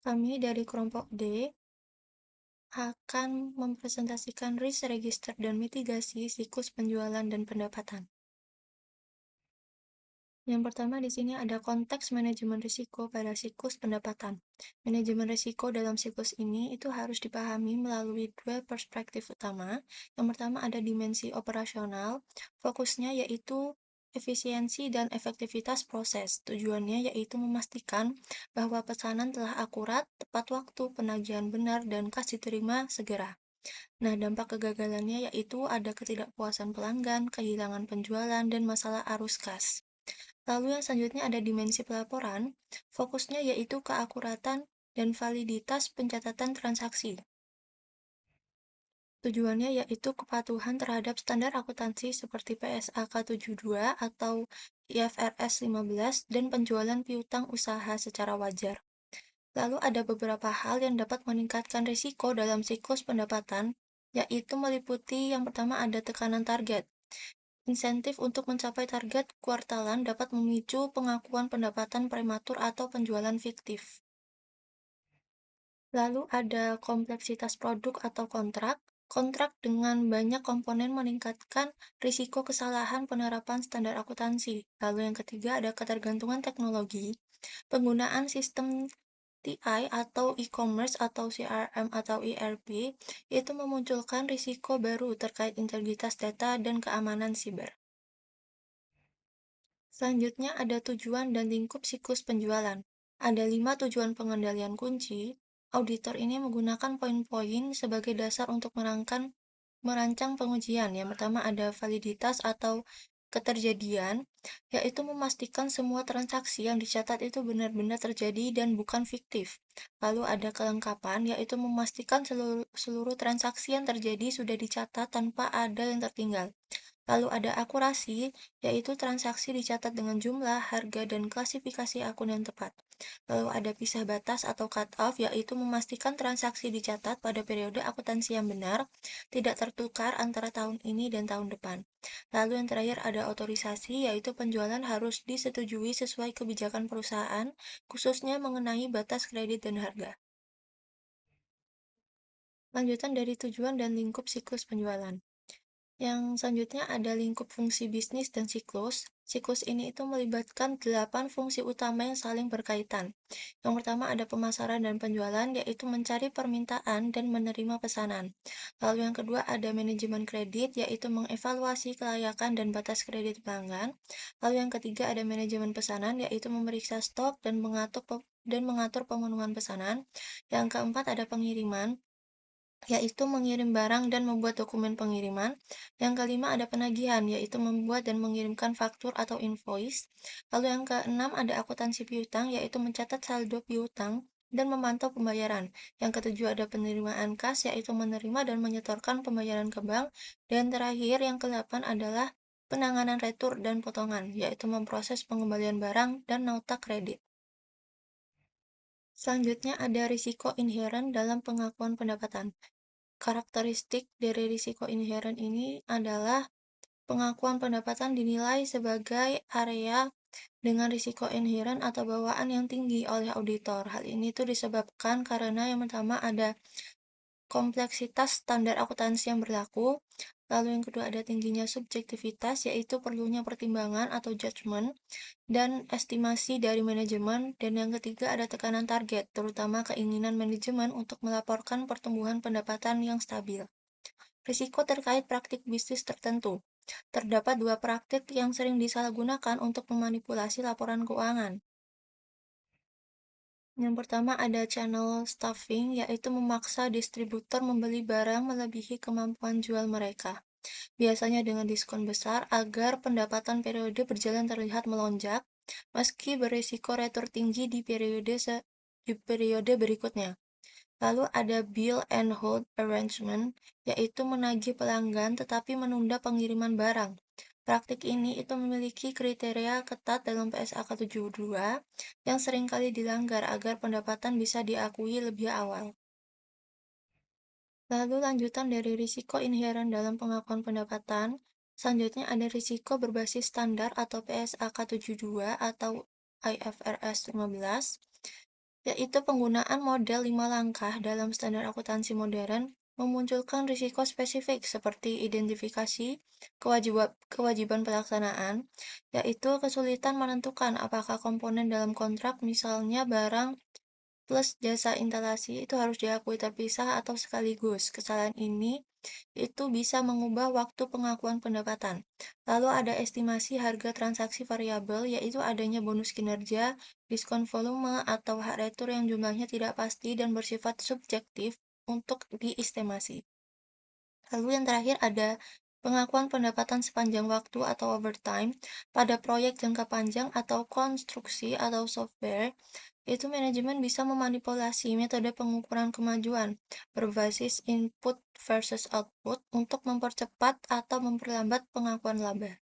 Kami dari kelompok D akan mempresentasikan risk register dan mitigasi siklus penjualan dan pendapatan. Yang pertama di sini ada konteks manajemen risiko pada siklus pendapatan. Manajemen risiko dalam siklus ini itu harus dipahami melalui dua perspektif utama. Yang pertama ada dimensi operasional, fokusnya yaitu efisiensi dan efektivitas proses. Tujuannya yaitu memastikan bahwa pesanan telah akurat, tepat waktu, penagihan benar, dan kas diterima segera. Nah, dampak kegagalannya yaitu ada ketidakpuasan pelanggan, kehilangan penjualan, dan masalah arus kas. Lalu yang selanjutnya ada dimensi pelaporan, fokusnya yaitu keakuratan dan validitas pencatatan transaksi. Tujuannya yaitu kepatuhan terhadap standar akuntansi seperti PSAK 72 atau IFRS 15 dan penjualan piutang usaha secara wajar. Lalu ada beberapa hal yang dapat meningkatkan risiko dalam siklus pendapatan, yaitu meliputi yang pertama ada tekanan target. Insentif untuk mencapai target kuartalan dapat memicu pengakuan pendapatan prematur atau penjualan fiktif. Lalu ada kompleksitas produk atau kontrak. Kontrak dengan banyak komponen meningkatkan risiko kesalahan penerapan standar akuntansi. Lalu yang ketiga ada ketergantungan teknologi. Penggunaan sistem TI atau e-commerce atau CRM atau ERP itu memunculkan risiko baru terkait integritas data dan keamanan siber. Selanjutnya ada tujuan dan lingkup siklus penjualan. Ada 5 tujuan pengendalian kunci. Auditor ini menggunakan poin-poin sebagai dasar untuk merancang pengujian. Yang pertama ada validitas atau keterjadian, yaitu memastikan semua transaksi yang dicatat itu benar-benar terjadi dan bukan fiktif. Lalu ada kelengkapan, yaitu memastikan seluruh transaksi yang terjadi sudah dicatat tanpa ada yang tertinggal. Lalu ada akurasi, yaitu transaksi dicatat dengan jumlah, harga, dan klasifikasi akun yang tepat. Lalu ada pisah batas atau cut-off, yaitu memastikan transaksi dicatat pada periode akuntansi yang benar, tidak tertukar antara tahun ini dan tahun depan. Lalu yang terakhir ada otorisasi, yaitu penjualan harus disetujui sesuai kebijakan perusahaan, khususnya mengenai batas kredit dan harga. Lanjutan dari tujuan dan lingkup siklus penjualan. Yang selanjutnya ada lingkup fungsi bisnis dan siklus. Siklus ini itu melibatkan 8 fungsi utama yang saling berkaitan. Yang pertama ada pemasaran dan penjualan, yaitu mencari permintaan dan menerima pesanan. Lalu yang kedua ada manajemen kredit, yaitu mengevaluasi kelayakan dan batas kredit pelanggan. Lalu yang ketiga ada manajemen pesanan, yaitu memeriksa stok dan mengatur pemenuhan pesanan. Yang keempat ada pengiriman, yaitu mengirim barang dan membuat dokumen pengiriman. Yang kelima ada penagihan, yaitu membuat dan mengirimkan faktur atau invoice. Lalu yang keenam ada akuntansi piutang, yaitu mencatat saldo piutang dan memantau pembayaran. Yang ketujuh ada penerimaan kas, yaitu menerima dan menyetorkan pembayaran ke bank. Dan terakhir yang kedelapan adalah penanganan retur dan potongan, yaitu memproses pengembalian barang dan nota kredit. Selanjutnya ada risiko inheren dalam pengakuan pendapatan. Karakteristik dari risiko inheren ini adalah pengakuan pendapatan dinilai sebagai area dengan risiko inheren atau bawaan yang tinggi oleh auditor. Hal ini tuh disebabkan karena yang pertama ada kompleksitas standar akuntansi yang berlaku, lalu yang kedua ada tingginya subjektivitas, yaitu perlunya pertimbangan atau judgement, dan estimasi dari manajemen, dan yang ketiga ada tekanan target, terutama keinginan manajemen untuk melaporkan pertumbuhan pendapatan yang stabil. Risiko terkait praktik bisnis tertentu. Terdapat dua praktik yang sering disalahgunakan untuk memanipulasi laporan keuangan. Yang pertama ada channel stuffing, yaitu memaksa distributor membeli barang melebihi kemampuan jual mereka, biasanya dengan diskon besar agar pendapatan periode berjalan terlihat melonjak, meski berisiko retur tinggi di periode berikutnya. Lalu ada bill and hold arrangement, yaitu menagih pelanggan tetapi menunda pengiriman barang. Praktik ini itu memiliki kriteria ketat dalam PSAK 72 yang seringkali dilanggar agar pendapatan bisa diakui lebih awal. Lalu lanjutan dari risiko inheren dalam pengakuan pendapatan, selanjutnya ada risiko berbasis standar atau PSAK 72 atau IFRS 15. yaitu penggunaan model 5 langkah dalam standar akuntansi modern memunculkan risiko spesifik seperti identifikasi kewajiban pelaksanaan, yaitu kesulitan menentukan apakah komponen dalam kontrak, misalnya barang plus jasa instalasi, itu harus diakui terpisah atau sekaligus. Kesalahan ini itu bisa mengubah waktu pengakuan pendapatan. Lalu ada estimasi harga transaksi variabel, yaitu adanya bonus kinerja, diskon volume, atau hak retur yang jumlahnya tidak pasti dan bersifat subjektif untuk diestimasi. Lalu yang terakhir ada pengakuan pendapatan sepanjang waktu atau overtime pada proyek jangka panjang atau konstruksi atau software. Itu manajemen bisa memanipulasi metode pengukuran kemajuan berbasis input versus output untuk mempercepat atau memperlambat pengakuan laba.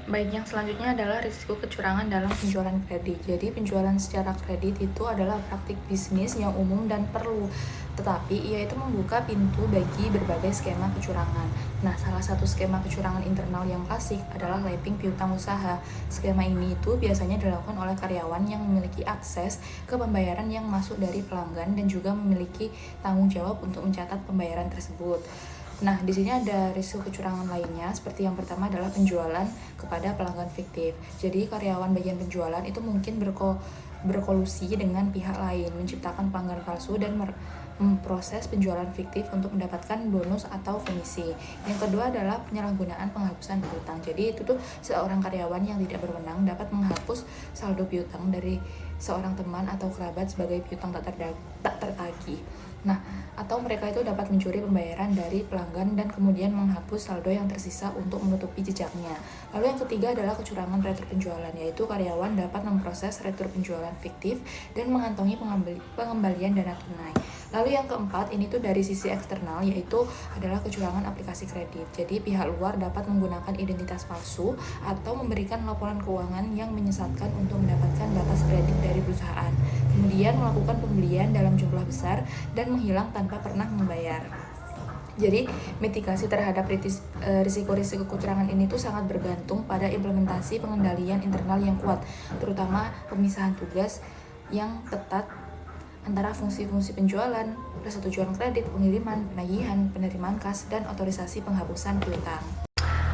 Baik, yang selanjutnya adalah risiko kecurangan dalam penjualan kredit. Jadi, penjualan secara kredit itu adalah praktik bisnis yang umum dan perlu, tetapi ia itu membuka pintu bagi berbagai skema kecurangan. Nah, salah satu skema kecurangan internal yang klasik adalah lapping piutang usaha. Skema ini itu biasanya dilakukan oleh karyawan yang memiliki akses ke pembayaran yang masuk dari pelanggan dan juga memiliki tanggung jawab untuk mencatat pembayaran tersebut. Nah, di sini ada risiko kecurangan lainnya, seperti yang pertama adalah penjualan kepada pelanggan fiktif. Jadi, karyawan bagian penjualan itu mungkin berkolusi dengan pihak lain, menciptakan pelanggan palsu dan memproses penjualan fiktif untuk mendapatkan bonus atau komisi. Yang kedua adalah penyalahgunaan penghapusan piutang. Jadi, itu tuh seorang karyawan yang tidak berwenang dapat menghapus saldo piutang dari seorang teman atau kerabat sebagai piutang tak tertagih. Nah, atau mereka itu dapat mencuri pembayaran dari pelanggan dan kemudian menghapus saldo yang tersisa untuk menutupi jejaknya. Lalu yang ketiga adalah kecurangan retur penjualan, yaitu karyawan dapat memproses retur penjualan fiktif dan mengantongi pengembalian dana tunai. Lalu yang keempat, ini tuh dari sisi eksternal, yaitu adalah kecurangan aplikasi kredit. Jadi pihak luar dapat menggunakan identitas palsu atau memberikan laporan keuangan yang menyesatkan untuk mendapatkan data kredit dari perusahaan, kemudian melakukan pembelian dalam jumlah besar dan menghilang tanpa pernah membayar. Jadi, mitigasi terhadap risiko-risiko kecurangan ini tuh sangat bergantung pada implementasi pengendalian internal yang kuat, terutama pemisahan tugas yang ketat antara fungsi-fungsi penjualan, persetujuan kredit, pengiriman, penagihan, penerimaan kas, dan otorisasi penghapusan piutang.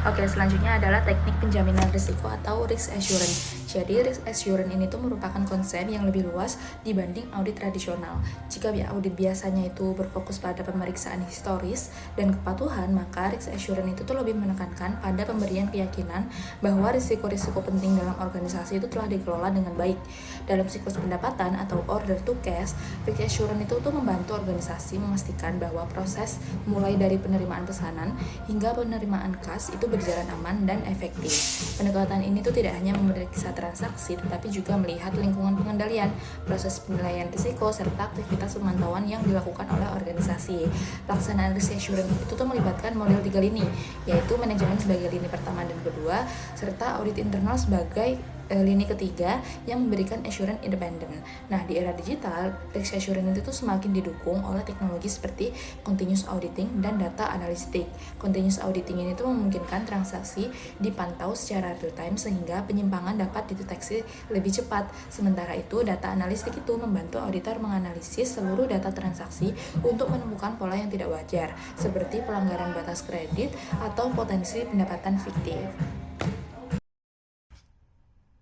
Oke, selanjutnya adalah teknik penjaminan risiko atau risk assurance. Jadi, risk assurance ini tuh merupakan konsep yang lebih luas dibanding audit tradisional. Jika audit biasanya itu berfokus pada pemeriksaan historis dan kepatuhan, maka risk assurance itu tuh lebih menekankan pada pemberian keyakinan bahwa risiko-risiko penting dalam organisasi itu telah dikelola dengan baik. Dalam siklus pendapatan atau order to cash, risk assurance itu tuh membantu organisasi memastikan bahwa proses mulai dari penerimaan pesanan hingga penerimaan kas itu berjalan aman dan efektif. Pendekatan ini tuh tidak hanya memeriksa transaksi, tetapi juga melihat lingkungan pengendalian, proses penilaian risiko, serta aktivitas pemantauan yang dilakukan oleh organisasi. Pelaksanaan risk assurance itu tuh melibatkan model 3 lini, yaitu manajemen sebagai lini pertama dan kedua, serta audit internal sebagai lini ketiga yang memberikan assurance independen. Nah, di era digital, risk assurance itu semakin didukung oleh teknologi seperti continuous auditing dan data analistik. Continuous auditing ini tuh memungkinkan transaksi dipantau secara real time sehingga penyimpangan dapat dideteksi lebih cepat. Sementara itu, data analistik itu membantu auditor menganalisis seluruh data transaksi untuk menemukan pola yang tidak wajar, seperti pelanggaran batas kredit atau potensi pendapatan fiktif.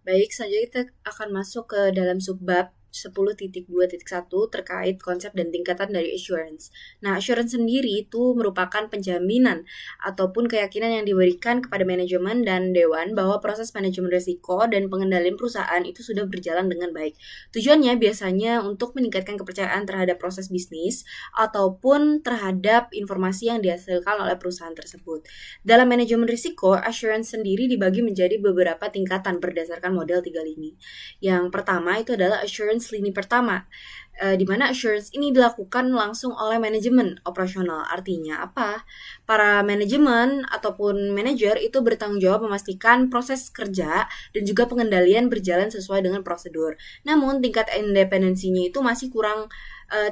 Baik, selanjutnya kita akan masuk ke dalam subbab 10.2.1 terkait konsep dan tingkatan dari assurance. Nah, assurance sendiri itu merupakan penjaminan ataupun keyakinan yang diberikan kepada manajemen dan dewan bahwa proses manajemen risiko dan pengendalian perusahaan itu sudah berjalan dengan baik. Tujuannya biasanya untuk meningkatkan kepercayaan terhadap proses bisnis ataupun terhadap informasi yang dihasilkan oleh perusahaan tersebut. Dalam manajemen risiko, assurance sendiri dibagi menjadi beberapa tingkatan berdasarkan model 3 lini. Yang pertama itu adalah assurance lini pertama, di mana assurance ini dilakukan langsung oleh manajemen operasional. Artinya apa? Para manajemen ataupun manajer itu bertanggung jawab memastikan proses kerja dan juga pengendalian berjalan sesuai dengan prosedur. Namun tingkat independensinya itu masih kurang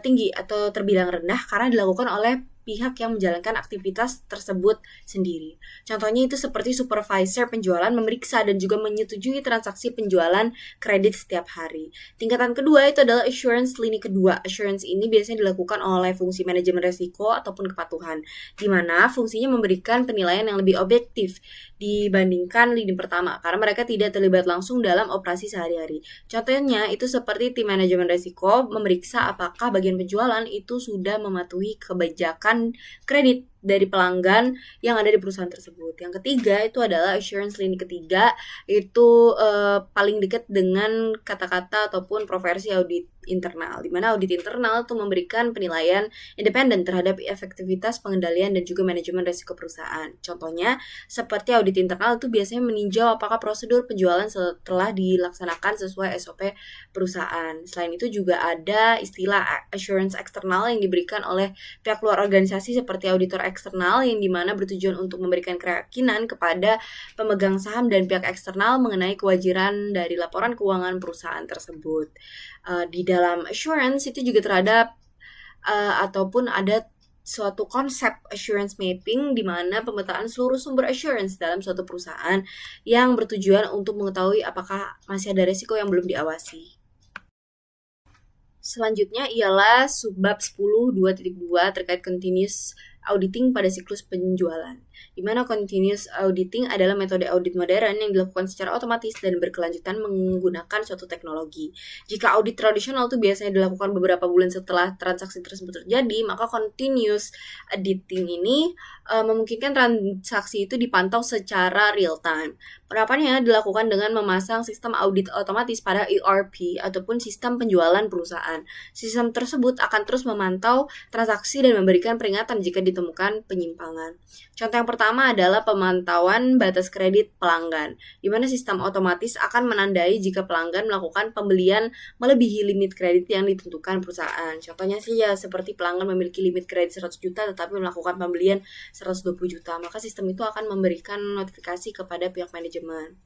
tinggi atau terbilang rendah karena dilakukan oleh pihak yang menjalankan aktivitas tersebut sendiri. Contohnya itu seperti supervisor penjualan memeriksa dan juga menyetujui transaksi penjualan kredit setiap hari. Tingkatan kedua itu adalah assurance lini kedua. Assurance ini biasanya dilakukan oleh fungsi manajemen risiko ataupun kepatuhan, di mana fungsinya memberikan penilaian yang lebih objektif dibandingkan lini pertama karena mereka tidak terlibat langsung dalam operasi sehari-hari. Contohnya itu seperti tim manajemen risiko memeriksa apakah bagian penjualan itu sudah mematuhi kebijakan kredit dari pelanggan yang ada di perusahaan tersebut. Yang ketiga itu adalah assurance lini ketiga, itu paling dekat dengan kata-kata ataupun profesi audit internal, di mana audit internal itu memberikan penilaian independen terhadap efektivitas pengendalian dan juga manajemen risiko perusahaan. Contohnya seperti audit internal itu biasanya meninjau apakah prosedur penjualan setelah dilaksanakan sesuai SOP perusahaan. Selain itu juga ada istilah assurance eksternal yang diberikan oleh pihak luar organisasi seperti auditor eksternal yang dimana bertujuan untuk memberikan keyakinan kepada pemegang saham dan pihak eksternal mengenai kewajaran dari laporan keuangan perusahaan tersebut. Di dalam assurance itu juga terhadap ataupun ada suatu konsep assurance mapping di mana pemetaan seluruh sumber assurance dalam suatu perusahaan yang bertujuan untuk mengetahui apakah masih ada risiko yang belum diawasi. Selanjutnya ialah subbab 10.2.2 terkait continuous auditing pada siklus penjualan. Di mana continuous auditing adalah metode audit modern yang dilakukan secara otomatis dan berkelanjutan menggunakan suatu teknologi. Jika audit tradisional itu biasanya dilakukan beberapa bulan setelah transaksi tersebut terjadi, maka continuous auditing ini memungkinkan transaksi itu dipantau secara real time. Penerapannya dilakukan dengan memasang sistem audit otomatis pada ERP ataupun sistem penjualan perusahaan. Sistem tersebut akan terus memantau transaksi dan memberikan peringatan jika ditemukan penyimpangan. Contoh yang pertama adalah pemantauan batas kredit pelanggan, di mana sistem otomatis akan menandai jika pelanggan melakukan pembelian melebihi limit kredit yang ditentukan perusahaan. Contohnya sih ya seperti pelanggan memiliki limit kredit 100 juta tetapi melakukan pembelian 120 juta, maka sistem itu akan memberikan notifikasi kepada pihak manajemen.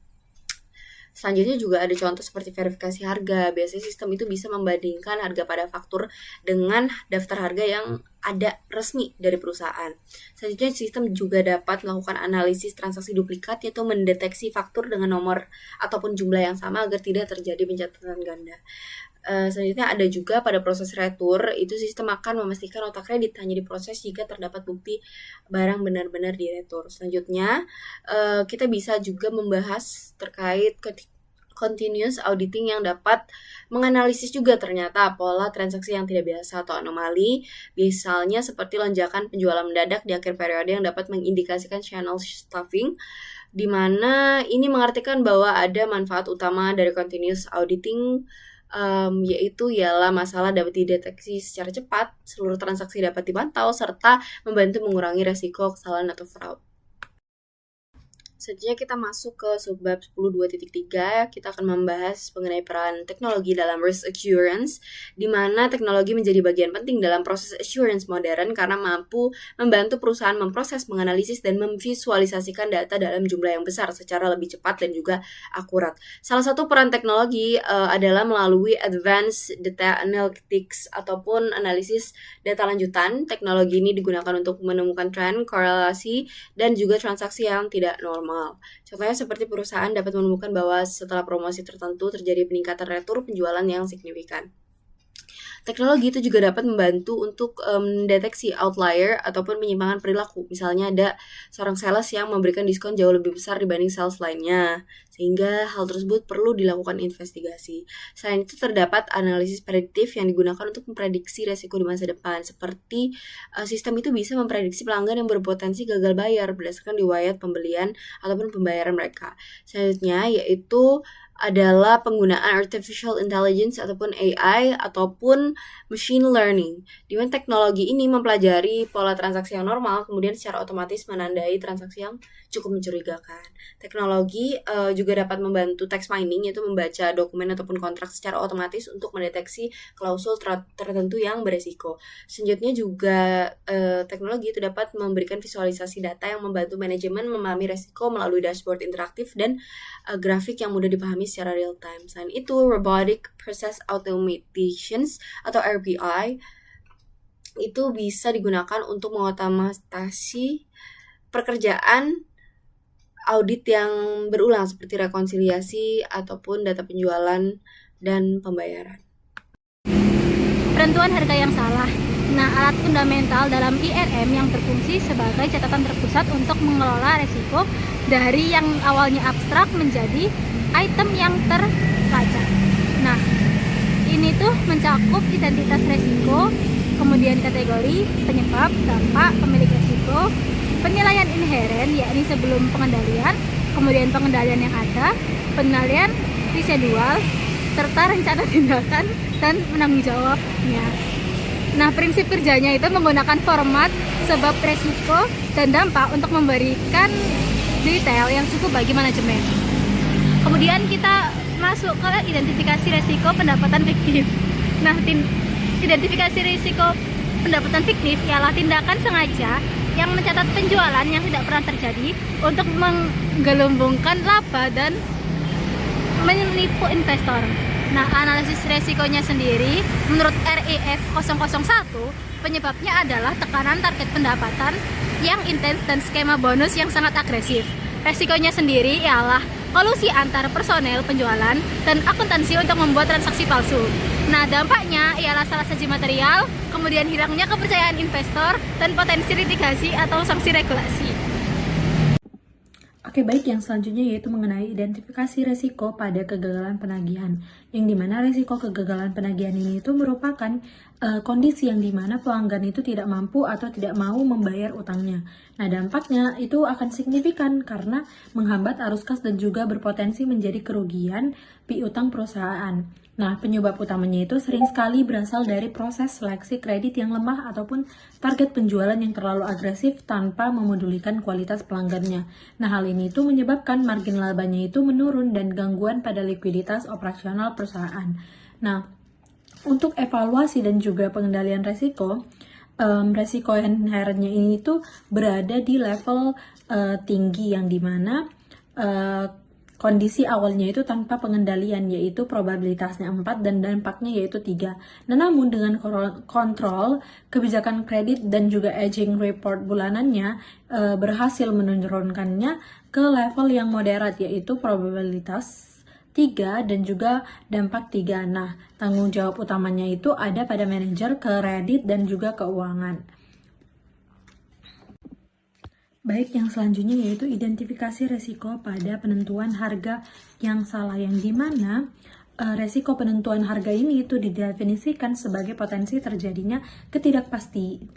Selanjutnya juga ada contoh seperti verifikasi harga. Biasanya sistem itu bisa membandingkan harga pada faktur dengan daftar harga yang ada resmi dari perusahaan. Selanjutnya sistem juga dapat melakukan analisis transaksi duplikat yaitu mendeteksi faktur dengan nomor ataupun jumlah yang sama agar tidak terjadi pencatatan ganda. Selanjutnya ada juga pada proses retur, itu sistem akan memastikan nota kredit hanya diproses jika terdapat bukti barang benar-benar diretur. Selanjutnya kita bisa juga membahas terkait continuous auditing yang dapat menganalisis juga ternyata pola transaksi yang tidak biasa atau anomali, misalnya seperti lonjakan penjualan mendadak di akhir periode yang dapat mengindikasikan channel stuffing, di mana ini mengartikan bahwa ada manfaat utama dari continuous auditing, yaitu ialah masalah dapat dideteksi secara cepat, seluruh transaksi dapat dipantau, serta membantu mengurangi resiko kesalahan atau fraud. Selanjutnya kita masuk ke subbab 10.2.3, kita akan membahas mengenai peran teknologi dalam risk assurance, di mana teknologi menjadi bagian penting dalam proses assurance modern karena mampu membantu perusahaan memproses, menganalisis, dan memvisualisasikan data dalam jumlah yang besar secara lebih cepat dan juga akurat. Salah satu peran teknologi adalah melalui advanced data analytics ataupun analisis data lanjutan. Teknologi ini digunakan untuk menemukan tren, korelasi, dan juga transaksi yang tidak normal. Contohnya seperti perusahaan dapat menemukan bahwa setelah promosi tertentu terjadi peningkatan retur penjualan yang signifikan. Teknologi itu juga dapat membantu untuk mendeteksi outlier ataupun penyimpangan perilaku. Misalnya ada seorang sales yang memberikan diskon jauh lebih besar dibanding sales lainnya, sehingga hal tersebut perlu dilakukan investigasi. Selain itu terdapat analisis prediktif yang digunakan untuk memprediksi resiko di masa depan. Seperti sistem itu bisa memprediksi pelanggan yang berpotensi gagal bayar berdasarkan riwayat pembelian ataupun pembayaran mereka. Selanjutnya yaitu adalah penggunaan artificial intelligence ataupun AI ataupun machine learning, di mana teknologi ini mempelajari pola transaksi yang normal kemudian secara otomatis menandai transaksi yang cukup mencurigakan. Teknologi juga dapat membantu text mining, yaitu membaca dokumen ataupun kontrak secara otomatis untuk mendeteksi klausul tertentu yang beresiko. Selanjutnya juga teknologi itu dapat memberikan visualisasi data yang membantu manajemen memahami resiko melalui dashboard interaktif dan grafik yang mudah dipahami secara real time. Selain itu, Robotic Process Automations atau RPI itu bisa digunakan untuk mengotomatisasi pekerjaan audit yang berulang seperti rekonsiliasi ataupun data penjualan dan pembayaran. Penentuan harga yang salah. Nah, alat fundamental dalam IRM yang berfungsi sebagai catatan terpusat untuk mengelola resiko dari yang awalnya abstrak menjadi item yang terlacak. Nah, ini tuh mencakup identitas resiko, kemudian kategori, penyebab, dampak, pemilik resiko, penilaian inheren yakni sebelum pengendalian, kemudian pengendalian yang ada, pengendalian residual, serta rencana tindakan dan penanggung jawabnya. Nah, prinsip kerjanya itu menggunakan format sebab resiko dan dampak untuk memberikan detail yang cukup bagi manajemen. Kemudian kita masuk ke identifikasi resiko pendapatan fiktif. Nah, identifikasi risiko pendapatan fiktif ialah tindakan sengaja yang mencatat penjualan yang tidak pernah terjadi untuk menggelembungkan laba dan menipu investor. Nah, analisis resikonya sendiri menurut REF 001 penyebabnya adalah tekanan target pendapatan yang intens dan skema bonus yang sangat agresif. Resikonya sendiri ialah kolusi antar personel penjualan dan akuntansi untuk membuat transaksi palsu. Nah, dampaknya ialah salah saji material, kemudian hilangnya kepercayaan investor dan potensi litigasi atau sanksi regulasi. Oke, baik, yang selanjutnya yaitu mengenai identifikasi resiko pada kegagalan penagihan, yang dimana resiko kegagalan penagihan ini itu merupakan kondisi yang dimana pelanggan itu tidak mampu atau tidak mau membayar utangnya. Nah, dampaknya itu akan signifikan karena menghambat arus kas dan juga berpotensi menjadi kerugian piutang perusahaan. Nah, penyebab utamanya itu sering sekali berasal dari proses seleksi kredit yang lemah ataupun target penjualan yang terlalu agresif tanpa memedulikan kualitas pelanggannya. Nah, hal ini itu menyebabkan margin labanya itu menurun dan gangguan pada likuiditas operasional perusahaan. Nah, untuk evaluasi dan juga pengendalian resiko, resiko inherentnya ini itu berada di level tinggi yang dimana kondisi awalnya itu tanpa pengendalian, yaitu probabilitasnya 4 dan dampaknya yaitu 3. Nah, namun dengan kontrol, kebijakan kredit dan juga aging report bulanannya berhasil menurunkannya ke level yang moderat, yaitu probabilitas 3 dan juga dampak 3. Nah, tanggung jawab utamanya itu ada pada manajer kredit dan juga keuangan. Baik, yang selanjutnya yaitu identifikasi resiko pada penentuan harga yang salah, yang dimana resiko penentuan harga ini itu didefinisikan sebagai potensi terjadinya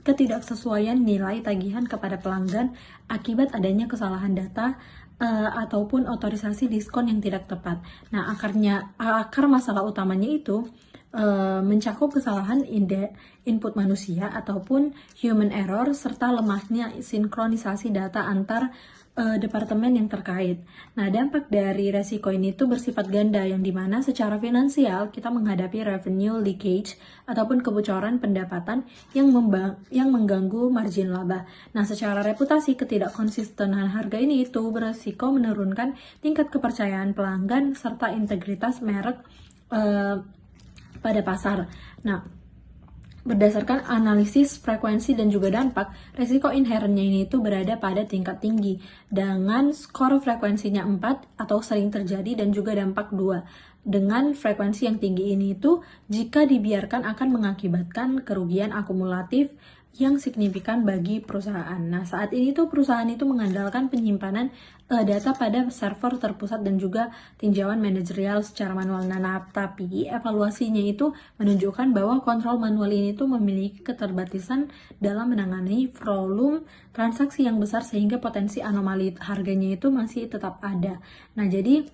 ketidaksesuaian nilai tagihan kepada pelanggan akibat adanya kesalahan data ataupun otorisasi diskon yang tidak tepat. Nah, akar masalah utamanya itu mencakup kesalahan input manusia ataupun human error serta lemahnya sinkronisasi data antar departemen yang terkait. Nah, dampak dari resiko ini tuh bersifat ganda, yang dimana secara finansial kita menghadapi revenue leakage ataupun kebocoran pendapatan yang mengganggu margin laba. Nah, secara reputasi, ketidakkonsistenan harga ini itu beresiko menurunkan tingkat kepercayaan pelanggan serta integritas merek pada pasar. Nah, berdasarkan analisis frekuensi dan juga dampak, resiko inherentnya ini itu berada pada tingkat tinggi dengan skor frekuensinya 4 atau sering terjadi dan juga dampak 2. Dengan frekuensi yang tinggi ini itu jika dibiarkan akan mengakibatkan kerugian akumulatif yang signifikan bagi perusahaan. Nah, saat ini tuh perusahaan itu mengandalkan penyimpanan data pada server terpusat dan juga tinjauan manajerial secara manual. Nah, tapi evaluasinya itu menunjukkan bahwa kontrol manual ini tuh memiliki keterbatasan dalam menangani volume transaksi yang besar sehingga potensi anomali harganya itu masih tetap ada. Nah, jadi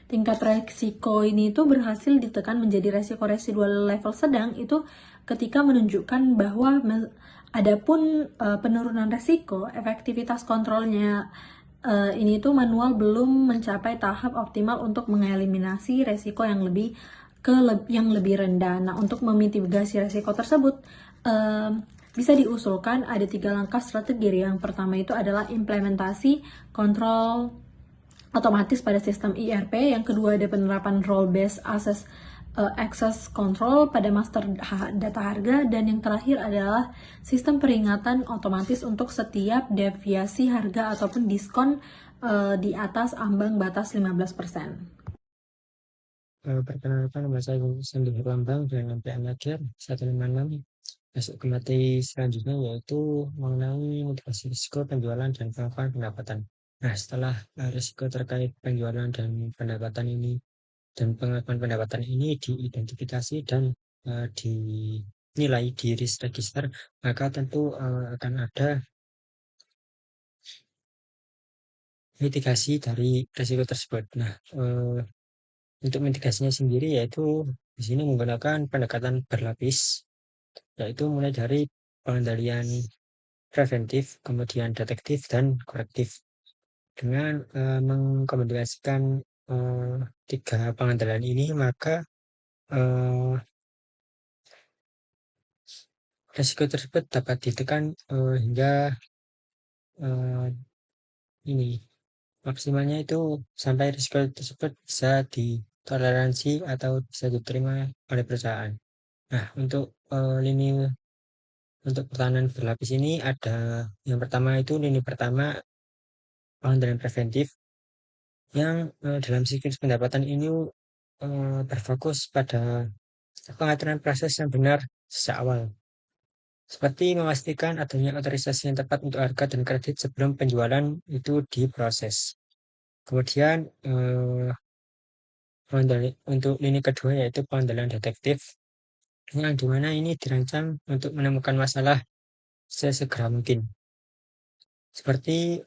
tingkat resiko ini itu berhasil ditekan menjadi resiko residual level sedang itu ketika menunjukkan bahwa adapun penurunan resiko, efektivitas kontrolnya ini tuh manual belum mencapai tahap optimal untuk mengeliminasi resiko yang lebih rendah. Nah, untuk memitigasi resiko tersebut bisa diusulkan ada 3 langkah strategi. Yang pertama itu adalah implementasi kontrol otomatis pada sistem ERP, yang kedua ada penerapan role based access control pada master data harga, dan yang terakhir adalah sistem peringatan otomatis untuk setiap deviasi harga ataupun diskon di atas ambang batas 15%. Perkenalkan, nama saya Sandi Herlambang dengan NPM Akhir 156. Masuk ke materi selanjutnya, yaitu mengenai mitigasi risiko penjualan dan pengakuan pendapatan. Nah, setelah risiko terkait penjualan dan pendapatan ini dan pengakuan pendapatan ini diidentifikasi dan dinilai di risk register, maka tentu akan ada mitigasi dari risiko tersebut. Nah, untuk mitigasinya sendiri yaitu di sini menggunakan pendekatan berlapis, yaitu mulai dari pengendalian preventif, kemudian detektif, dan korektif. Dengan mengkombinasikan tiga pengendalian ini, maka risiko tersebut dapat ditekan hingga ini maksimalnya itu sampai risiko tersebut bisa ditoleransi atau bisa diterima oleh perusahaan. Nah, untuk lini untuk pertahanan berlapis ini ada yang pertama, itu lini pertama pengendalian preventif yang dalam siklus pendapatan ini berfokus pada pengaturan proses yang benar sejak awal, seperti memastikan adanya otorisasi yang tepat untuk harga dan kredit sebelum penjualan itu diproses. Kemudian untuk lini kedua yaitu pengendalian detektif, yang dimana ini dirancang untuk menemukan masalah sesegera mungkin, seperti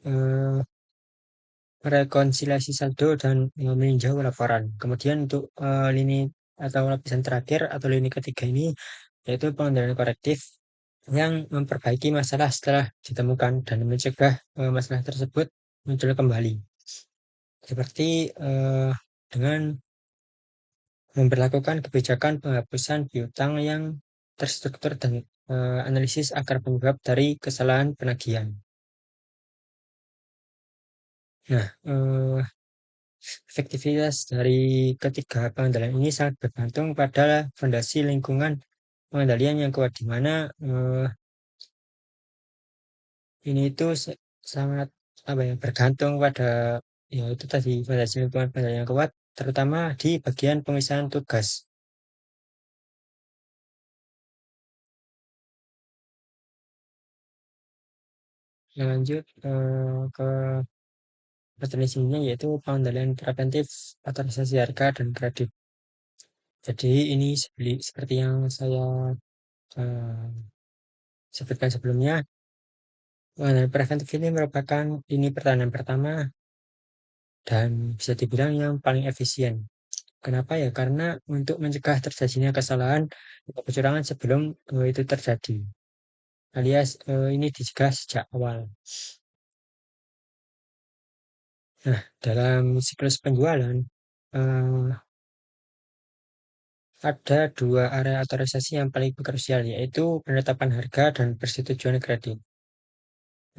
rekonsiliasi saldo dan meninjau laporan. Kemudian untuk lini atau lapisan terakhir atau lini ketiga ini yaitu pengendalian korektif, yang memperbaiki masalah setelah ditemukan dan mencegah masalah tersebut muncul kembali, seperti dengan memperlakukan kebijakan penghapusan piutang yang terstruktur dan analisis akar penyebab dari kesalahan penagihan. Nah, efektivitas dari ketiga pengendalian ini sangat bergantung pada fondasi lingkungan pengendalian yang kuat, di mana ini itu sangat bergantung pada itu tadi fondasi lingkungan pengendalian yang kuat, terutama di bagian pemisahan tugas. Lanjut ke materi selanjutnya, yaitu pengendalian preventif otorisasi harga dan kredit. Jadi ini seperti yang saya sebutkan sebelumnya, pengendalian preventif ini merupakan lini pertahanan pertama dan bisa dibilang yang paling efisien. Kenapa ya? Karena untuk mencegah terjadinya kesalahan atau kecurangan sebelum itu terjadi, alias ini dicegah sejak awal. Nah, dalam siklus penjualan ada dua area otorisasi yang paling krusial, yaitu penetapan harga dan persetujuan kredit.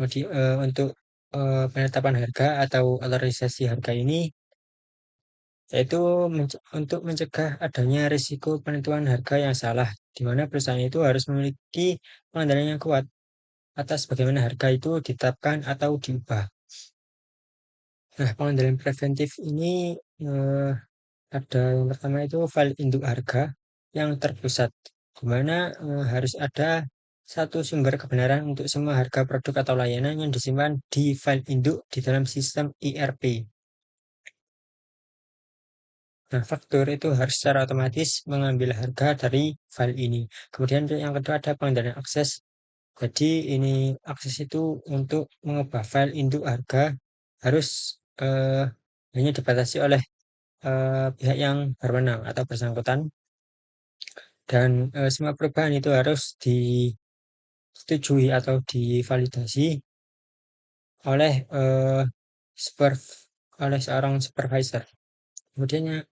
Jadi untuk penetapan harga atau otorisasi harga ini yaitu untuk mencegah adanya risiko penentuan harga yang salah, di mana perusahaan itu harus memiliki pengendalian yang kuat atas bagaimana harga itu ditetapkan atau diubah. Nah, pengendalian preventif ini ada yang pertama itu file induk harga yang terpusat, di mana harus ada satu sumber kebenaran untuk semua harga produk atau layanan yang disimpan di file induk di dalam sistem ERP. Nah, faktur itu harus secara otomatis mengambil harga dari file ini. Kemudian yang kedua ada pengendalian akses. Jadi ini akses itu untuk mengubah file induk harga harus hanya dibatasi oleh pihak yang berwenang atau bersangkutan, dan semua perubahan itu harus disetujui atau divalidasi oleh seorang supervisor. Kemudian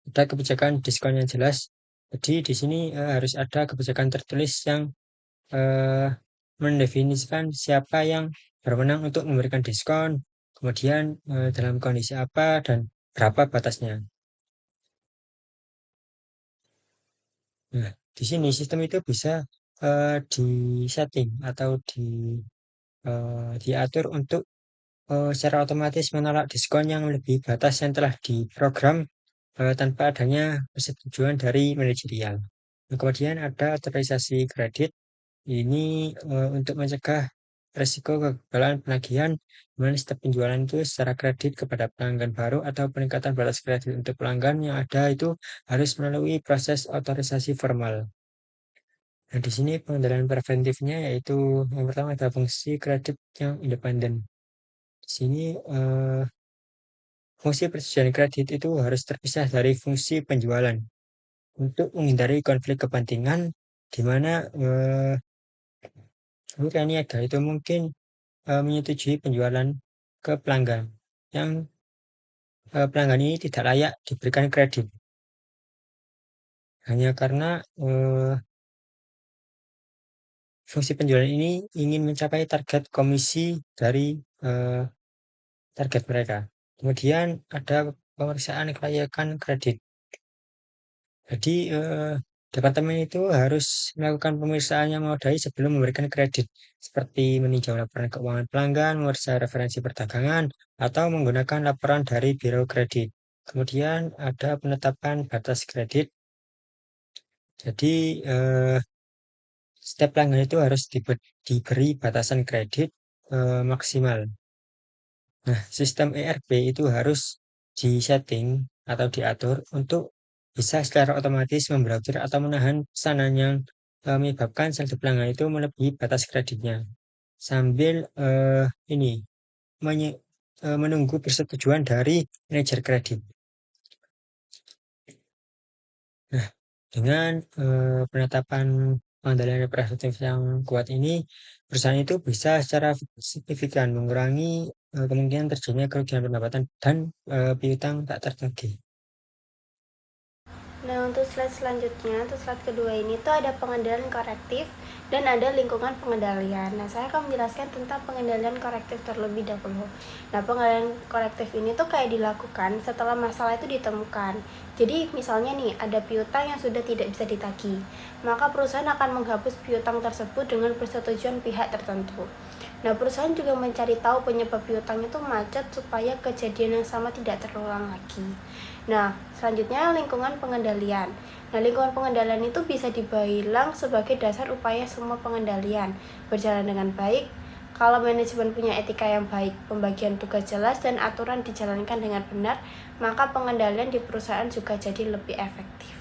ada kebijakan diskon yang jelas. Jadi di sini harus ada kebijakan tertulis yang mendefinisikan siapa yang berwenang untuk memberikan diskon, kemudian dalam kondisi apa dan berapa batasnya. Nah, di sini sistem itu bisa di-setting atau diatur untuk secara otomatis menolak diskon yang melebihi batas yang telah diprogram tanpa adanya persetujuan dari manajerial. Nah, kemudian ada otorisasi kredit. Ini untuk mencegah resiko kegagalan penagihan, di mana setiap penjualan itu secara kredit kepada pelanggan baru atau peningkatan batas kredit untuk pelanggan yang ada itu harus melalui proses otorisasi formal. Nah, di sini pengendalian preventifnya yaitu yang pertama ada fungsi kredit yang independen. Di sini fungsi persetujuan kredit itu harus terpisah dari fungsi penjualan untuk menghindari konflik kepentingan di mana niaga itu mungkin menyetujui penjualan ke pelanggan yang pelanggan ini tidak layak diberikan kredit hanya karena fungsi penjualan ini ingin mencapai target komisi dari target mereka. Kemudian ada pemeriksaan kelayakan kredit. Jadi departemen itu harus melakukan pemeriksaan yang memadai sebelum memberikan kredit, seperti meninjau laporan keuangan pelanggan, memeriksa referensi perdagangan, atau menggunakan laporan dari biro kredit. Kemudian ada penetapan batas kredit. Jadi setiap pelanggan itu harus diberi batasan kredit maksimal. Nah, sistem ERP itu harus disetting atau diatur untuk bisa secara otomatis memblokir atau menahan pesanan yang menyebabkan saldo pelanggan itu melebihi batas kreditnya sambil menunggu persetujuan dari manajer kredit. Nah, dengan penetapan pengendalian preventif yang kuat ini, perusahaan itu bisa secara signifikan mengurangi kemungkinan terjadinya kerugian pendapatan dan piutang tak tertagih. Nah, untuk slide selanjutnya, untuk slide kedua ini tuh ada pengendalian korektif dan ada lingkungan pengendalian. Nah, saya akan menjelaskan tentang pengendalian korektif terlebih dahulu. Nah, pengendalian korektif ini tuh kayak dilakukan setelah masalah itu ditemukan. Jadi, misalnya nih, ada piutang yang sudah tidak bisa ditagih. Maka perusahaan akan menghapus piutang tersebut dengan persetujuan pihak tertentu. Nah, perusahaan juga mencari tahu penyebab piutang itu macet supaya kejadian yang sama tidak terulang lagi. Nah, selanjutnya lingkungan pengendalian. Nah, lingkungan pengendalian itu bisa dibilang sebagai dasar upaya semua pengendalian berjalan dengan baik. Kalau manajemen punya etika yang baik, pembagian tugas jelas, dan aturan dijalankan dengan benar, maka pengendalian di perusahaan juga jadi lebih efektif.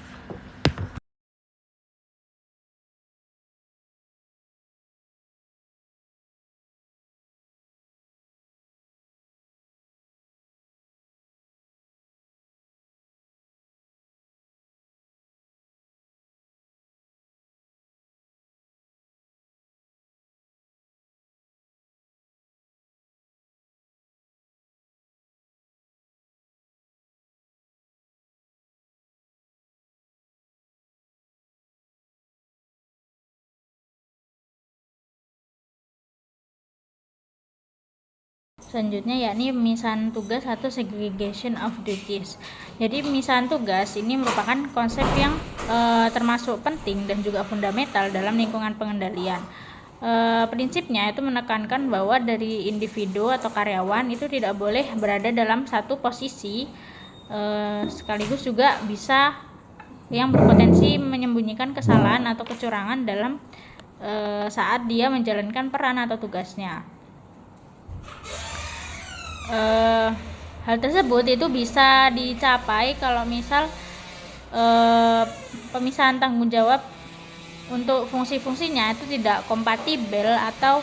Selanjutnya yakni pemisahan tugas atau segregation of duties. Jadi pemisahan tugas ini merupakan konsep yang termasuk penting dan juga fundamental dalam lingkungan pengendalian. Prinsipnya itu menekankan bahwa dari individu atau karyawan itu tidak boleh berada dalam satu posisi, sekaligus juga bisa yang berpotensi menyembunyikan kesalahan atau kecurangan dalam saat dia menjalankan peran atau tugasnya. Hal tersebut itu bisa dicapai kalau misal pemisahan tanggung jawab untuk fungsi-fungsinya itu tidak kompatibel atau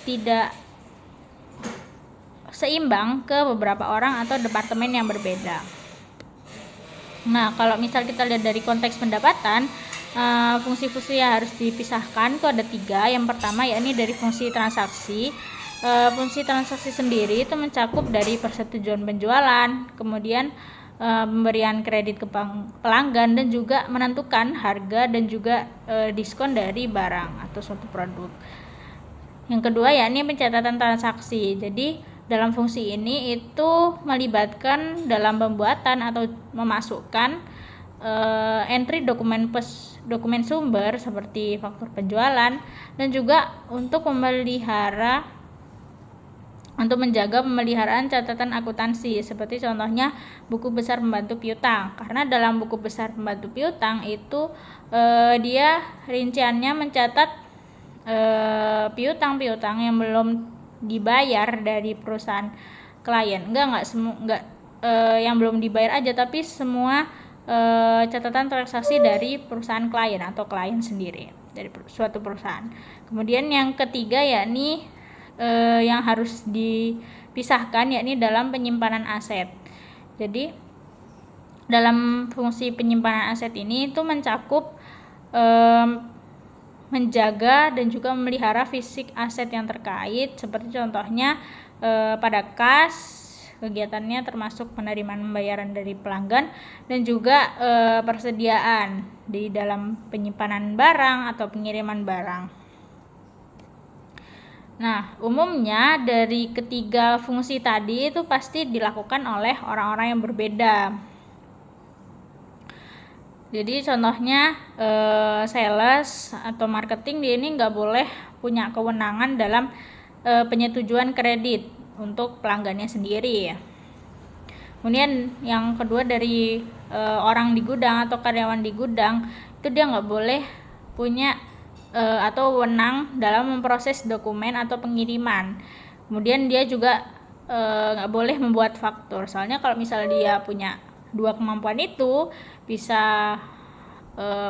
tidak seimbang ke beberapa orang atau departemen yang berbeda. Nah, kalau misal kita lihat dari konteks pendapatan, fungsi-fungsi yang harus dipisahkan itu ada 3. Yang pertama yakni dari fungsi transaksi. Fungsi transaksi sendiri itu mencakup dari persetujuan penjualan, kemudian pemberian kredit ke pelanggan, dan juga menentukan harga dan juga diskon dari barang atau suatu produk. Yang kedua yakni pencatatan transaksi. Jadi dalam fungsi ini itu melibatkan dalam pembuatan atau memasukkan entry dokumen sumber seperti faktur penjualan, dan juga untuk menjaga pemeliharaan catatan akuntansi, seperti contohnya buku besar pembantu piutang. Karena dalam buku besar pembantu piutang itu dia rinciannya mencatat piutang-piutang yang belum dibayar dari perusahaan klien. Yang belum dibayar aja, tapi semua catatan transaksi dari perusahaan klien atau klien sendiri dari suatu perusahaan. Kemudian yang ketiga yakni yang harus dipisahkan yakni dalam penyimpanan aset. Jadi dalam fungsi penyimpanan aset ini itu mencakup menjaga dan juga memelihara fisik aset yang terkait, seperti contohnya pada kas, kegiatannya termasuk penerimaan pembayaran dari pelanggan, dan juga persediaan di dalam penyimpanan barang atau pengiriman barang. Nah, umumnya dari ketiga fungsi tadi itu pasti dilakukan oleh orang-orang yang berbeda. Jadi contohnya sales atau marketing dia ini nggak boleh punya kewenangan dalam penyetujuan kredit untuk pelanggannya sendiri. Kemudian yang kedua dari orang di gudang atau karyawan di gudang itu dia nggak boleh punya atau wewenang dalam memproses dokumen atau pengiriman. Kemudian dia juga nggak boleh membuat faktur. Soalnya kalau misalnya dia punya dua kemampuan itu, bisa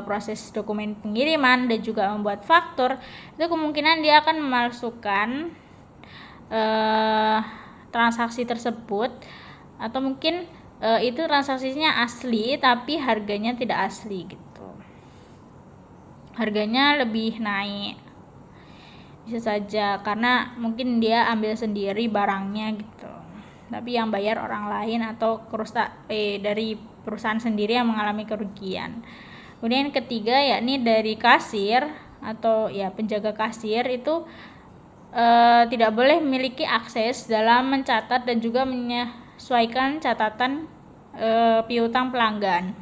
proses dokumen pengiriman dan juga membuat faktur, itu kemungkinan dia akan memalsukan transaksi tersebut, atau mungkin itu transaksinya asli tapi harganya tidak asli gitu, harganya lebih naik, bisa saja karena mungkin dia ambil sendiri barangnya gitu, tapi yang bayar orang lain atau dari perusahaan sendiri yang mengalami kerugian. Kemudian yang ketiga yakni dari kasir atau penjaga kasir itu tidak boleh memiliki akses dalam mencatat dan juga menyesuaikan catatan piutang pelanggan.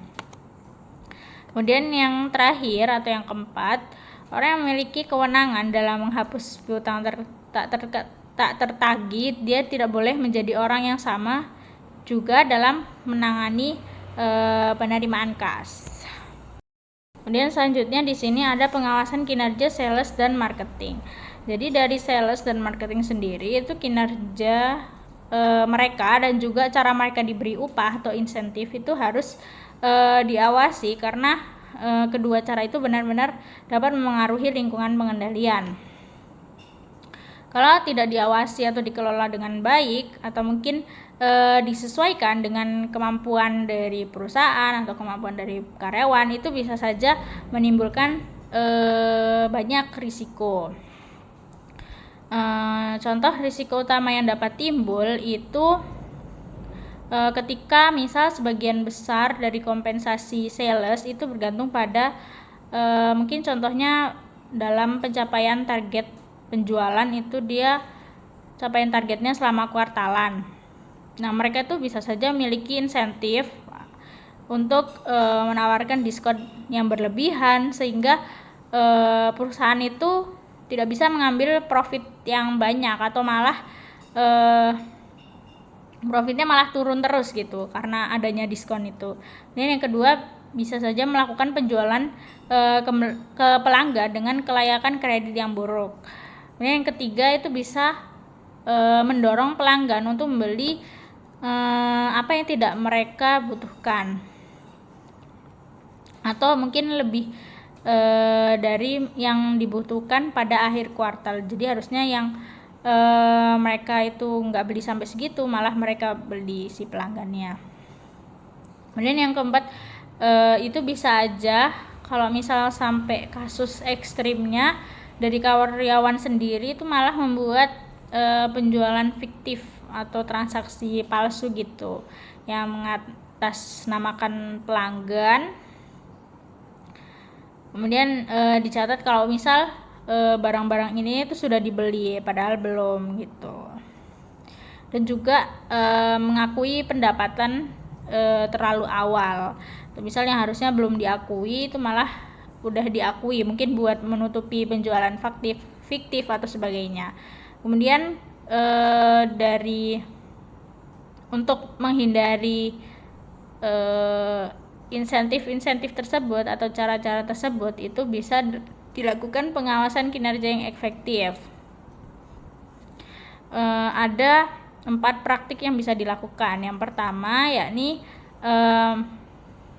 Kemudian yang terakhir atau yang keempat, orang yang memiliki kewenangan dalam menghapus piutang tak tertagih, dia tidak boleh menjadi orang yang sama juga dalam menangani penerimaan kas. Kemudian selanjutnya di sini ada pengawasan kinerja sales dan marketing. Jadi dari sales dan marketing sendiri itu kinerja mereka dan juga cara mereka diberi upah atau insentif itu harus diawasi, karena kedua cara itu benar-benar dapat memengaruhi lingkungan pengendalian. Kalau tidak diawasi atau dikelola dengan baik, atau mungkin disesuaikan dengan kemampuan dari perusahaan atau kemampuan dari karyawan, itu bisa saja menimbulkan banyak risiko. Contoh risiko utama yang dapat timbul itu ketika misal sebagian besar dari kompensasi sales itu bergantung pada mungkin contohnya dalam pencapaian target penjualan itu dia capaian targetnya selama kuartalan. Nah, mereka tuh bisa saja memiliki insentif untuk menawarkan diskon yang berlebihan, sehingga perusahaan itu tidak bisa mengambil profit yang banyak, atau malah profitnya malah turun terus gitu karena adanya diskon itu. Dan yang kedua, bisa saja melakukan penjualan ke pelanggan dengan kelayakan kredit yang buruk. Dan yang ketiga itu bisa mendorong pelanggan untuk membeli apa yang tidak mereka butuhkan, atau mungkin lebih dari yang dibutuhkan pada akhir kuartal. Jadi harusnya yang mereka itu nggak beli sampai segitu, malah mereka beli si pelanggannya. Kemudian yang keempat, itu bisa aja kalau misal sampai kasus ekstrimnya dari karyawan sendiri itu malah membuat penjualan fiktif atau transaksi palsu gitu, yang mengatasnamakan pelanggan. Kemudian dicatat kalau misal barang-barang ini itu sudah dibeli padahal belum gitu. Dan juga mengakui pendapatan terlalu awal. Atau misal yang harusnya belum diakui itu malah udah diakui, mungkin buat menutupi penjualan fiktif atau sebagainya. Kemudian untuk menghindari insentif-insentif tersebut atau cara-cara tersebut itu bisa dilakukan pengawasan kinerja yang efektif. Ada 4 praktik yang bisa dilakukan. Yang pertama yakni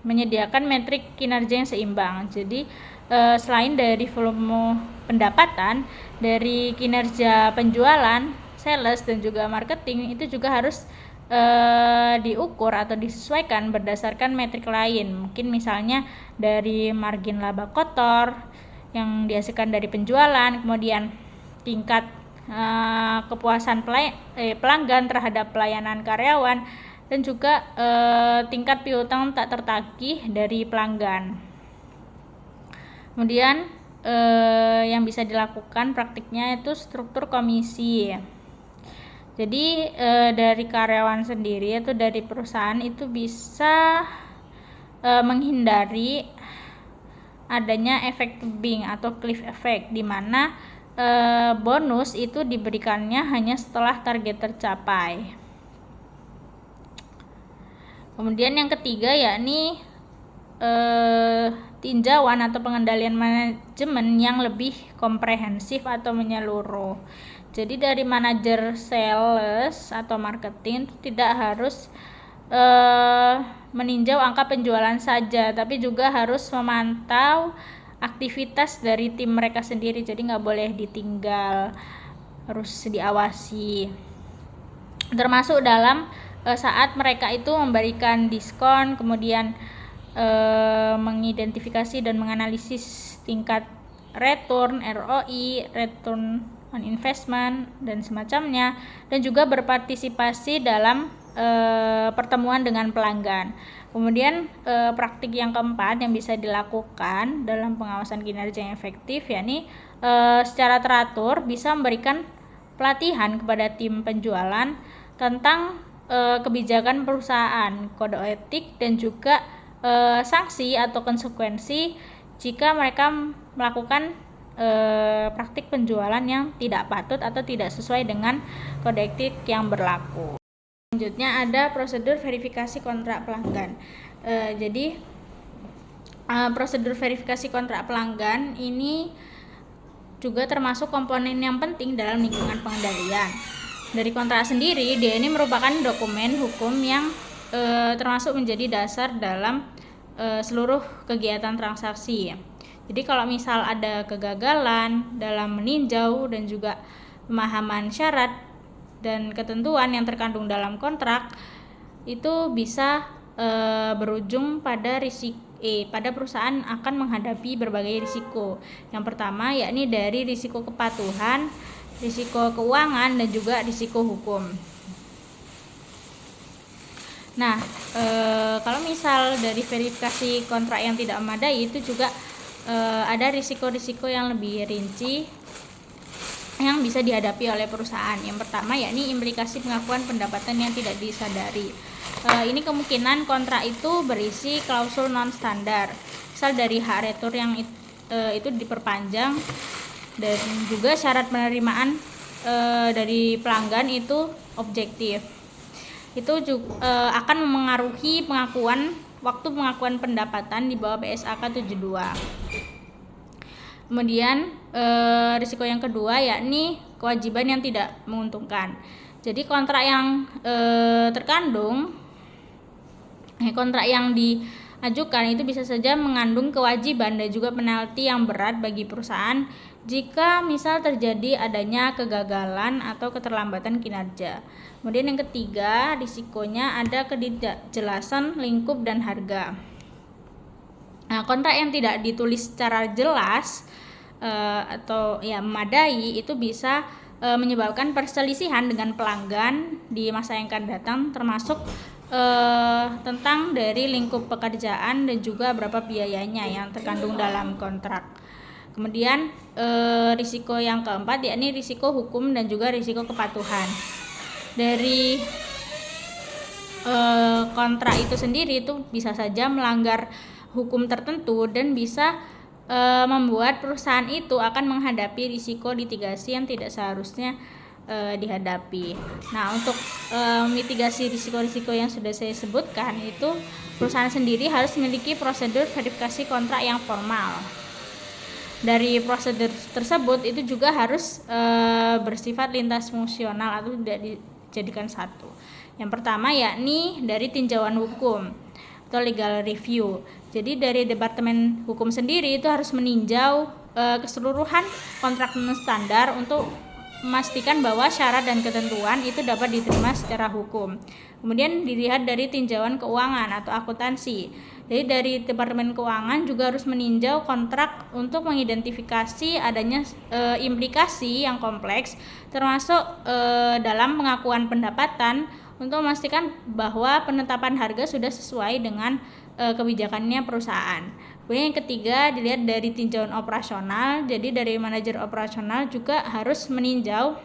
menyediakan metrik kinerja yang seimbang. Jadi selain dari volume pendapatan, dari kinerja penjualan, sales dan juga marketing itu juga harus diukur atau disesuaikan berdasarkan metrik lain. Mungkin misalnya dari margin laba kotor yang dihasilkan dari penjualan, kemudian tingkat kepuasan pelanggan terhadap pelayanan karyawan, dan juga tingkat piutang tak tertagih dari pelanggan. Kemudian yang bisa dilakukan praktiknya itu struktur komisi. Jadi dari karyawan sendiri atau dari perusahaan itu bisa menghindari adanya efek tebing atau cliff effect, di mana bonus itu diberikannya hanya setelah target tercapai. Kemudian yang ketiga yakni tinjauan atau pengendalian manajemen yang lebih komprehensif atau menyeluruh. Jadi dari manajer sales atau marketing itu tidak harus meninjau angka penjualan saja, tapi juga harus memantau aktivitas dari tim mereka sendiri. Jadi nggak boleh ditinggal, harus diawasi. Termasuk dalam saat mereka itu memberikan diskon, kemudian mengidentifikasi dan menganalisis tingkat return, ROI, return on investment dan semacamnya, dan juga berpartisipasi dalam pertemuan dengan pelanggan. Kemudian praktik yang keempat yang bisa dilakukan dalam pengawasan kinerja yang efektif yakni secara teratur bisa memberikan pelatihan kepada tim penjualan tentang kebijakan perusahaan, kode etik, dan juga sanksi atau konsekuensi jika mereka melakukan praktik penjualan yang tidak patut atau tidak sesuai dengan kode etik yang berlaku. Selanjutnya ada prosedur verifikasi kontrak pelanggan. Jadi prosedur verifikasi kontrak pelanggan ini juga termasuk komponen yang penting dalam lingkungan pengendalian. Dari kontrak sendiri, dia ini merupakan dokumen hukum yang termasuk menjadi dasar dalam seluruh kegiatan transaksi. Jadi kalau misal ada kegagalan dalam meninjau dan juga pemahaman syarat dan ketentuan yang terkandung dalam kontrak, itu bisa berujung pada pada perusahaan akan menghadapi berbagai risiko. Yang pertama yakni dari risiko kepatuhan, risiko keuangan, dan juga risiko hukum. Nah, kalau misal dari verifikasi kontrak yang tidak memadai, itu juga ada risiko-risiko yang lebih rinci yang bisa dihadapi oleh perusahaan. Yang pertama yakni implikasi pengakuan pendapatan yang tidak disadari. Ini kemungkinan kontrak itu berisi klausul non standar, misal dari hak retur yang itu diperpanjang, dan juga syarat penerimaan dari pelanggan itu objektif. Itu juga akan memengaruhi waktu pengakuan pendapatan di bawah PSAK 72. Kemudian risiko yang kedua yakni kewajiban yang tidak menguntungkan. Jadi kontrak yang kontrak yang diajukan itu bisa saja mengandung kewajiban dan juga penalti yang berat bagi perusahaan jika misal terjadi adanya kegagalan atau keterlambatan kinerja. Kemudian yang ketiga, risikonya ada ketidakjelasan lingkup dan harga. Nah, kontrak yang tidak ditulis secara jelas atau memadai itu bisa menyebabkan perselisihan dengan pelanggan di masa yang akan datang, termasuk tentang dari lingkup pekerjaan dan juga berapa biayanya yang terkandung dalam kontrak. Kemudian risiko yang keempat yakni risiko hukum dan juga risiko kepatuhan. Dari kontrak itu sendiri itu bisa saja melanggar hukum tertentu dan bisa membuat perusahaan itu akan menghadapi risiko litigasi yang tidak seharusnya dihadapi. Nah, untuk mitigasi risiko-risiko yang sudah saya sebutkan itu perusahaan sendiri harus memiliki prosedur verifikasi kontrak yang formal. Dari prosedur tersebut itu juga harus bersifat lintas fungsional atau tidak dijadikan satu. Yang pertama yakni dari tinjauan hukum atau legal review. Jadi dari Departemen Hukum sendiri itu harus meninjau keseluruhan kontrak non-standar untuk memastikan bahwa syarat dan ketentuan itu dapat diterima secara hukum. Kemudian dilihat dari tinjauan keuangan atau akuntansi. Jadi dari Departemen Keuangan juga harus meninjau kontrak untuk mengidentifikasi adanya implikasi yang kompleks termasuk dalam pengakuan pendapatan untuk memastikan bahwa penetapan harga sudah sesuai dengan kebijakannya perusahaan. Kemudian yang ketiga dilihat dari tinjauan operasional. Jadi dari manajer operasional juga harus meninjau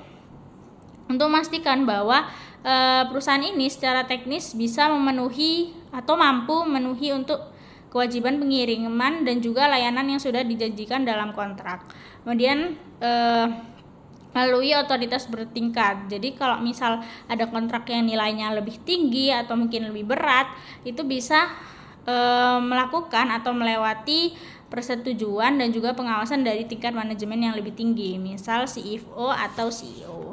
untuk memastikan bahwa perusahaan ini secara teknis bisa memenuhi atau mampu memenuhi untuk kewajiban pengiriman dan juga layanan yang sudah dijanjikan dalam kontrak. Kemudian melalui otoritas bertingkat. Jadi kalau misal ada kontrak yang nilainya lebih tinggi atau mungkin lebih berat, itu bisa melakukan atau melewati persetujuan dan juga pengawasan dari tingkat manajemen yang lebih tinggi, misal CFO atau CEO.